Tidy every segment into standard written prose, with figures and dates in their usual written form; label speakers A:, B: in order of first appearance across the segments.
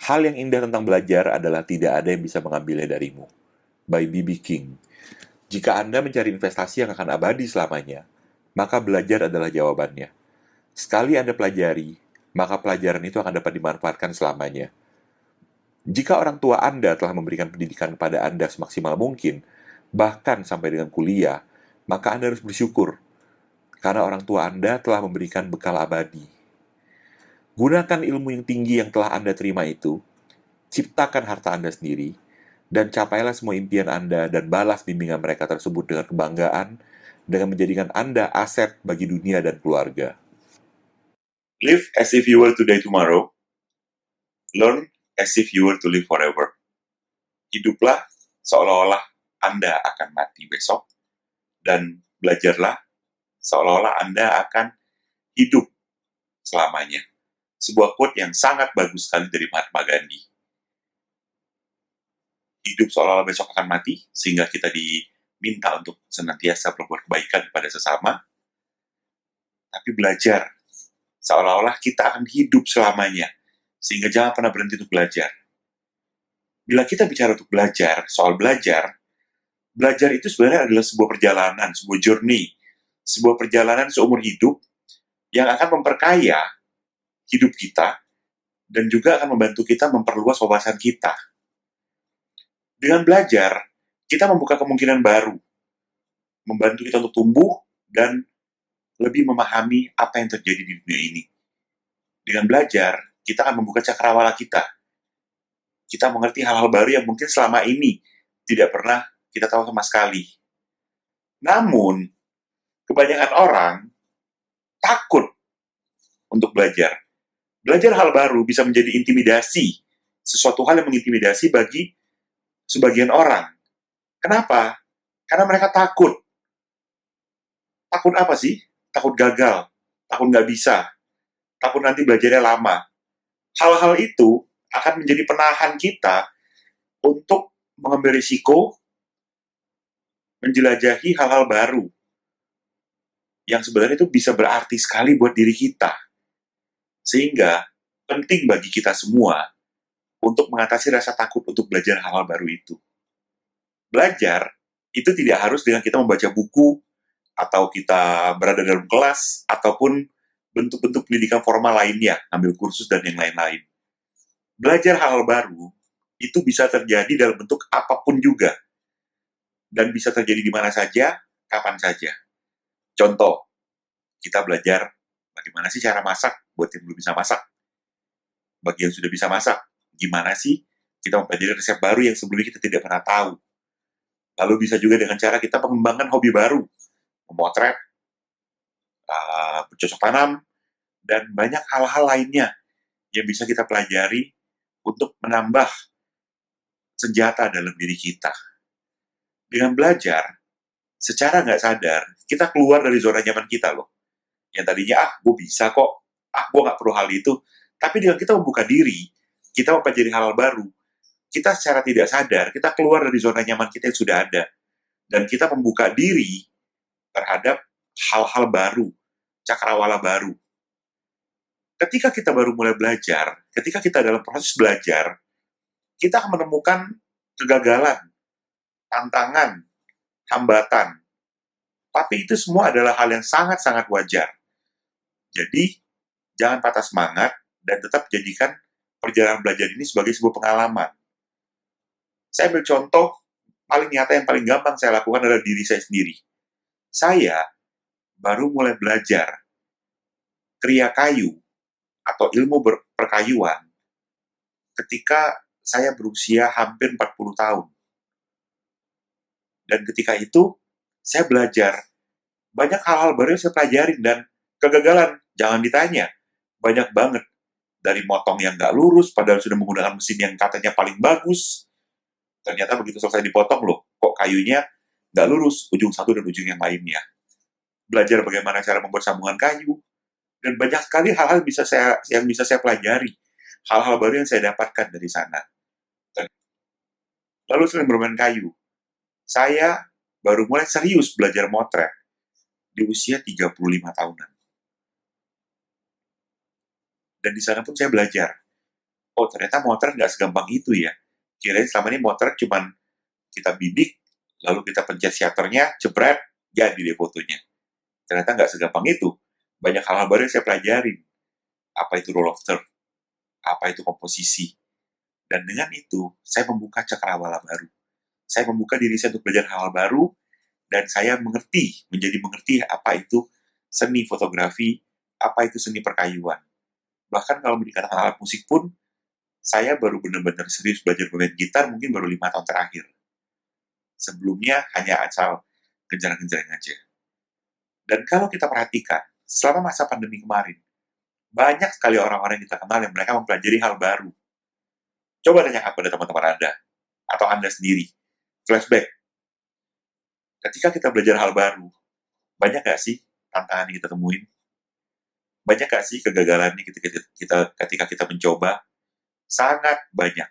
A: Hal yang indah tentang belajar adalah tidak ada yang bisa mengambilnya darimu. By B.B. King. Jika Anda mencari investasi yang akan abadi selamanya, maka belajar adalah jawabannya. Sekali Anda pelajari, maka pelajaran itu akan dapat dimanfaatkan selamanya. Jika orang tua Anda telah memberikan pendidikan kepada Anda semaksimal mungkin, bahkan sampai dengan kuliah, maka Anda harus bersyukur, karena orang tua Anda telah memberikan bekal abadi. Gunakan ilmu yang tinggi yang telah Anda terima itu, ciptakan harta Anda sendiri, dan capailah semua impian Anda dan balas bimbingan mereka tersebut dengan kebanggaan, dengan menjadikan Anda aset bagi dunia dan keluarga. Live as if you were to die tomorrow. Learn as if you were to live forever. Hiduplah seolah-olah Anda akan mati besok, dan belajarlah seolah-olah Anda akan hidup selamanya. Sebuah quote yang sangat bagus sekali dari Mahatma Gandhi. Hidup seolah-olah besok akan mati, sehingga kita diminta untuk senantiasa berbuat kebaikan kepada sesama, tapi belajar seolah-olah kita akan hidup selamanya, sehingga jangan pernah berhenti untuk belajar. Bila kita bicara untuk belajar, soal belajar itu sebenarnya adalah sebuah perjalanan, sebuah journey, sebuah perjalanan seumur hidup yang akan memperkaya hidup kita dan juga akan membantu kita memperluas wawasan kita. Dengan belajar, kita membuka kemungkinan baru, membantu kita untuk tumbuh dan lebih memahami apa yang terjadi di dunia ini. Dengan belajar, kita akan membuka cakrawala kita. Kita mengerti hal-hal baru yang mungkin selama ini tidak pernah kita tahu sama sekali. Namun, kebanyakan orang takut untuk belajar. Belajar hal baru bisa menjadi intimidasi, sesuatu hal yang mengintimidasi bagi sebagian orang. Kenapa? Karena mereka takut. Takut apa sih? Takut gagal, takut nggak bisa, takut nanti belajarnya lama. Hal-hal itu akan menjadi penahan kita untuk mengambil risiko, menjelajahi hal-hal baru yang sebenarnya itu bisa berarti sekali buat diri kita. Sehingga penting bagi kita semua untuk mengatasi rasa takut untuk belajar hal-hal baru itu. Belajar itu tidak harus dengan kita membaca buku, atau kita berada dalam kelas, ataupun bentuk-bentuk pendidikan formal lainnya, ambil kursus dan yang lain-lain. Belajar hal-hal baru itu bisa terjadi dalam bentuk apapun juga, dan bisa terjadi di mana saja, kapan saja. Contoh, kita belajar bagaimana sih cara masak buat yang belum bisa masak. Bagi yang sudah bisa masak, gimana sih kita mempelajari resep baru yang sebelumnya kita tidak pernah tahu. Lalu bisa juga dengan cara kita mengembangkan hobi baru, memotret, bercocok tanam, dan banyak hal-hal lainnya yang bisa kita pelajari untuk menambah senjata dalam diri kita. Dengan belajar, secara nggak sadar, kita keluar dari zona nyaman kita loh. Yang tadinya, gue bisa kok, gue nggak perlu hal itu. Tapi dengan kita membuka diri, kita mempelajari hal baru, kita secara tidak sadar, kita keluar dari zona nyaman kita yang sudah ada. Dan kita membuka diri terhadap hal-hal baru, cakrawala baru. Ketika kita baru mulai belajar, ketika kita dalam proses belajar, kita akan menemukan kegagalan, tantangan, hambatan. Tapi itu semua adalah hal yang sangat-sangat wajar. Jadi, jangan patah semangat dan tetap jadikan perjalanan belajar ini sebagai sebuah pengalaman. Saya ambil contoh paling nyata yang paling gampang saya lakukan adalah diri saya sendiri. Saya baru mulai belajar kriya kayu atau ilmu perkayuan ketika saya berusia hampir 40 tahun. Dan ketika itu, saya belajar banyak hal-hal baru yang saya pelajarin, dan kegagalan, jangan ditanya, banyak banget. Dari motong yang nggak lurus, padahal sudah menggunakan mesin yang katanya paling bagus, ternyata begitu selesai dipotong loh, kok kayunya nggak lurus, ujung satu dan ujung yang lainnya. Belajar bagaimana cara membuat sambungan kayu, dan banyak sekali hal-hal yang bisa saya pelajari, hal-hal baru yang saya dapatkan dari sana. Lalu selain bermain kayu, saya baru mulai serius belajar motret di usia 35 tahunan. Dan di sana pun saya belajar oh ternyata motret nggak segampang itu ya. Kirain selama ini motret cuman kita bidik, lalu kita pencet shutternya, jebret, jadi deh fotonya. Ternyata nggak segampang itu. Banyak hal-hal baru yang saya pelajarin. Apa itu roll of third, apa itu komposisi. Dan dengan itu, saya membuka cakrawala baru. Saya membuka diri saya untuk belajar hal-hal baru, dan saya menjadi mengerti apa itu seni fotografi, apa itu seni perkayuan. Bahkan kalau dikatakan alat musik pun, saya baru benar-benar serius belajar bermain gitar mungkin baru 5 tahun terakhir. Sebelumnya hanya asal genjreng-genjreng aja. Dan kalau kita perhatikan, selama masa pandemi kemarin, banyak sekali orang-orang yang kita kenal yang mereka mempelajari hal baru. Coba tanya pada teman-teman Anda, atau Anda sendiri. Flashback. Ketika kita belajar hal baru, banyak gak sih tantangan yang kita temuin? Banyak gak sih kegagalan ketika kita mencoba? Sangat banyak.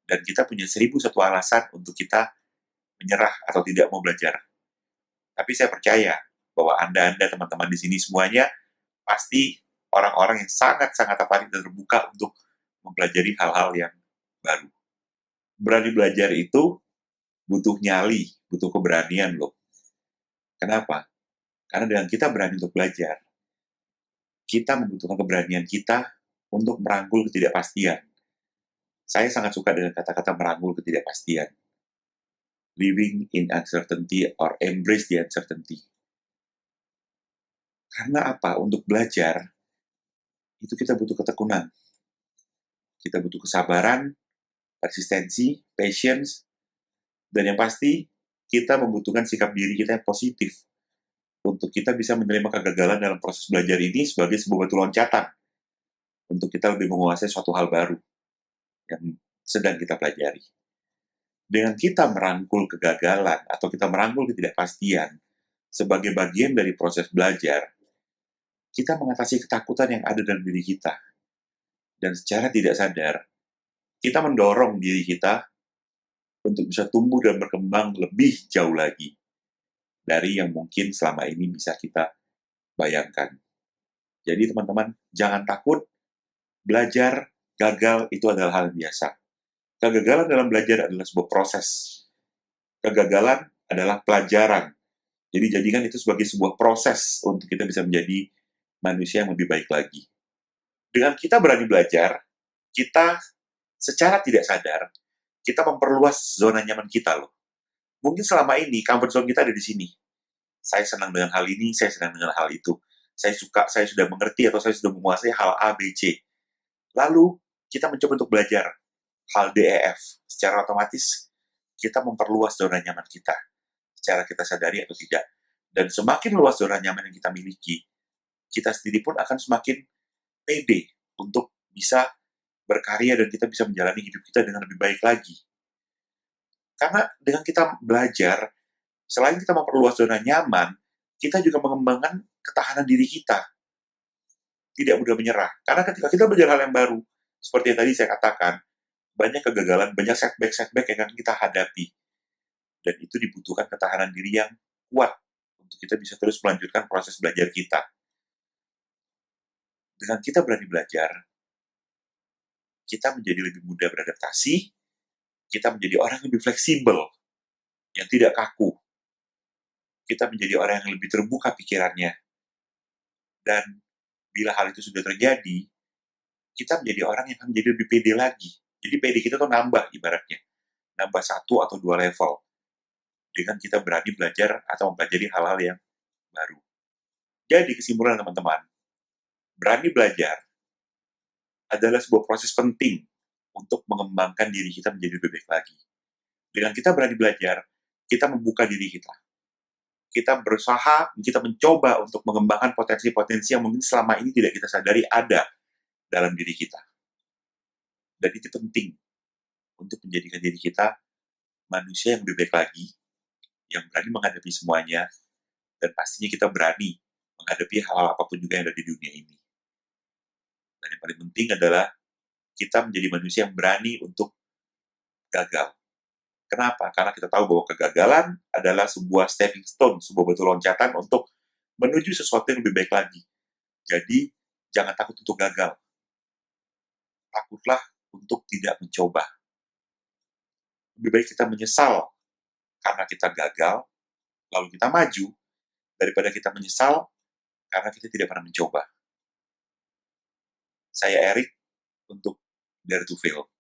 A: Dan kita punya 1001 alasan untuk kita menyerah atau tidak mau belajar. Tapi saya percaya bahwa Anda teman-teman di sini semuanya pasti orang-orang yang sangat-sangat tertarik dan terbuka untuk mempelajari hal-hal yang baru. Berani belajar itu butuh nyali, butuh keberanian loh. Kenapa? Karena dengan kita berani untuk belajar, kita membutuhkan keberanian kita untuk merangkul ketidakpastian. Saya sangat suka dengan kata-kata merangkul ketidakpastian. Living in uncertainty or embrace the uncertainty. Karena apa? Untuk belajar, itu kita butuh ketekunan. Kita butuh kesabaran, persistensi, patience, dan yang pasti, kita membutuhkan sikap diri kita yang positif untuk kita bisa menerima kegagalan dalam proses belajar ini sebagai sebuah batu loncatan untuk kita lebih menguasai suatu hal baru yang sedang kita pelajari. Dengan kita merangkul kegagalan atau kita merangkul ketidakpastian sebagai bagian dari proses belajar, kita mengatasi ketakutan yang ada dalam diri kita. Dan secara tidak sadar, kita mendorong diri kita untuk bisa tumbuh dan berkembang lebih jauh lagi dari yang mungkin selama ini bisa kita bayangkan. Jadi teman-teman, jangan takut. Belajar, gagal itu adalah hal yang biasa. Kegagalan dalam belajar adalah sebuah proses. Kegagalan adalah pelajaran. Jadi jadikan itu sebagai sebuah proses untuk kita bisa menjadi manusia yang lebih baik lagi. Dengan kita berani belajar, kita secara tidak sadar, kita memperluas zona nyaman kita loh. Mungkin selama ini comfort zone kita ada di sini. Saya senang dengan hal ini, saya senang dengan hal itu. Saya suka, saya sudah mengerti atau saya sudah menguasai hal A, B, C. Lalu, kita mencoba untuk belajar hal D, E, F. Secara otomatis, kita memperluas zona nyaman kita. Secara kita sadari atau tidak. Dan semakin luas zona nyaman yang kita miliki, kita sendiri pun akan semakin pede untuk bisa berkarya dan kita bisa menjalani hidup kita dengan lebih baik lagi. Karena dengan kita belajar, selain kita memperluas zona nyaman, kita juga mengembangkan ketahanan diri kita. Tidak mudah menyerah. Karena ketika kita belajar hal yang baru, seperti yang tadi saya katakan, banyak kegagalan, banyak setback-setback yang akan kita hadapi. Dan itu dibutuhkan ketahanan diri yang kuat untuk kita bisa terus melanjutkan proses belajar kita. Dengan kita berani belajar, kita menjadi lebih mudah beradaptasi, kita menjadi orang yang lebih fleksibel, yang tidak kaku. Kita menjadi orang yang lebih terbuka pikirannya. Dan bila hal itu sudah terjadi, kita menjadi orang yang akan menjadi lebih pede lagi. Jadi pede kita tuh nambah ibaratnya. Nambah 1 atau 2 level. Dengan kita berani belajar atau mempelajari hal-hal yang baru. Jadi kesimpulan teman-teman, berani belajar adalah sebuah proses penting untuk mengembangkan diri kita menjadi lebih baik lagi. Dengan kita berani belajar, kita membuka diri kita. Kita berusaha, kita mencoba untuk mengembangkan potensi-potensi yang mungkin selama ini tidak kita sadari ada dalam diri kita. Dan itu penting untuk menjadikan diri kita manusia yang lebih baik lagi, yang berani menghadapi semuanya, dan pastinya kita berani menghadapi hal-hal apapun juga yang ada di dunia ini. Dan yang paling penting adalah kita menjadi manusia yang berani untuk gagal. Kenapa? Karena kita tahu bahwa kegagalan adalah sebuah stepping stone, sebuah batu loncatan untuk menuju sesuatu yang lebih baik lagi. Jadi, jangan takut untuk gagal. takutlah untuk tidak mencoba. Lebih baik kita menyesal karena kita gagal, lalu kita maju, daripada kita menyesal karena kita tidak pernah mencoba. Saya Erik untuk Dare to Fail.